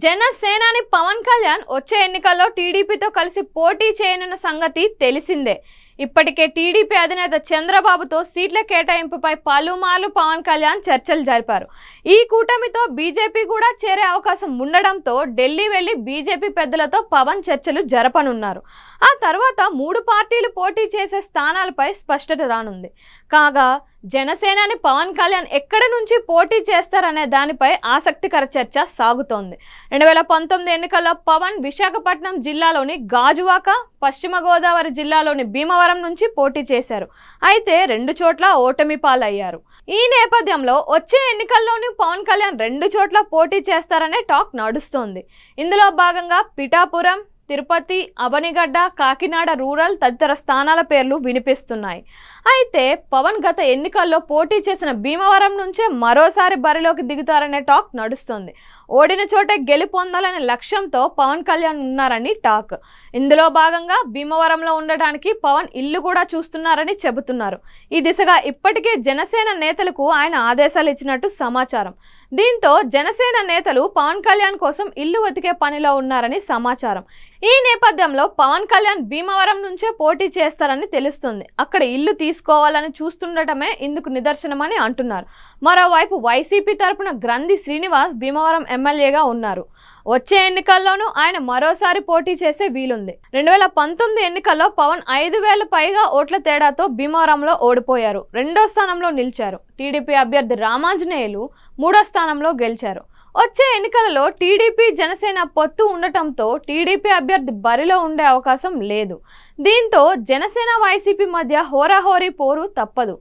జనసేనాని పవన్ కళ్యాణ్ వచ్చే ఎన్నికల్లో టీడీపీతో కలిసి పోటీ చేయనున్న సంగతి తెలిసిందే. ఇప్పటికే టీడీపీ అధినేత చంద్రబాబుతో సీట్ల కేటాయింపుపై పలుమార్లు పవన్ కళ్యాణ్ చర్చలు జరిపారు. ఈ కూటమితో బీజేపీ కూడా చేరే అవకాశం ఉండడంతో ఢిల్లీ వెళ్లి బీజేపీ పెద్దలతో పవన్ చర్చలు జరపనున్నారు. ఆ తర్వాత 3 పార్టీలు పోటీ చేసే స్థానాలపై స్పష్టత రానుంది. కాగా జనసేనాని పవన్ కళ్యాణ్ ఎక్కడి నుంచి పోటీ చేస్తారనే దానిపై ఆసక్తికర చర్చ సాగుతోంది. 2019 ఎన్నికల్లో పవన్ విశాఖపట్నం జిల్లాలోని గాజువాక, పశ్చిమ గోదావరి జిల్లాలోని భీమవరం నుంచి పోటీ చేశారు. అయితే 2 చోట్ల ఓటమి పాలయ్యారు. ఈ నేపథ్యంలో వచ్చే ఎన్నికల్లోని పవన్ కళ్యాణ్ 2 చోట్ల పోటీ చేస్తారనే టాక్ నడుస్తోంది. ఇందులో భాగంగా పిఠాపురం, తిరుపతి, అవనిగడ్డ, కాకినాడ రూరల్ తదితర స్థానాల పేర్లు వినిపిస్తున్నాయి. అయితే పవన్ గత ఎన్నికల్లో పోటీ చేసిన భీమవరం నుంచే మరోసారి బరిలోకి దిగుతారనే టాక్ నడుస్తుంది. ఓడిన చోటే గెలుపొందాలనే లక్ష్యంతో పవన్ కళ్యాణ్ ఉన్నారని టాక్. ఇందులో భాగంగా భీమవరంలో ఉండడానికి పవన్ ఇల్లు కూడా చూస్తున్నారని చెబుతున్నారు. ఈ దిశగా ఇప్పటికే జనసేన నేతలకు ఆయన ఆదేశాలు ఇచ్చినట్టు సమాచారం. దీంతో జనసేన నేతలు పవన్ కళ్యాణ్ కోసం ఇల్లు వెతికే పనిలో ఉన్నారని సమాచారం. ఈ నేపథ్యంలో పవన్ కళ్యాణ్ భీమవరం నుంచే పోటీ చేస్తారని తెలుస్తుంది. అక్కడ ఇల్లు తీసుకోవాలని చూస్తుండటమే ఇందుకు నిదర్శనమని అంటున్నారు. మరోవైపు వైసీపీ తరపున గ్రంథి శ్రీనివాస్ భీమవరం ఎమ్మెల్యేగా ఉన్నారు. వచ్చే ఎన్నికల్లోనూ ఆయన మరోసారి పోటీ చేసే వీలుంది. 2019 ఎన్నికల్లో పవన్ 5,000 పైగా ఓట్ల తేడాతో భీమవరంలో ఓడిపోయారు. 2వ స్థానంలో నిలిచారు. టీడీపీ అభ్యర్థి రామాంజనేయులు 3వ స్థానంలో గెలిచారు. వచ్చే ఎన్నికలలో టీడీపీ జనసేన పొత్తు ఉండటంతో టీడీపీ అభ్యర్థి బరిలో ఉండే అవకాశం లేదు. దీంతో జనసేన వైసీపీ మధ్య హోరాహోరీ పోరు తప్పదు.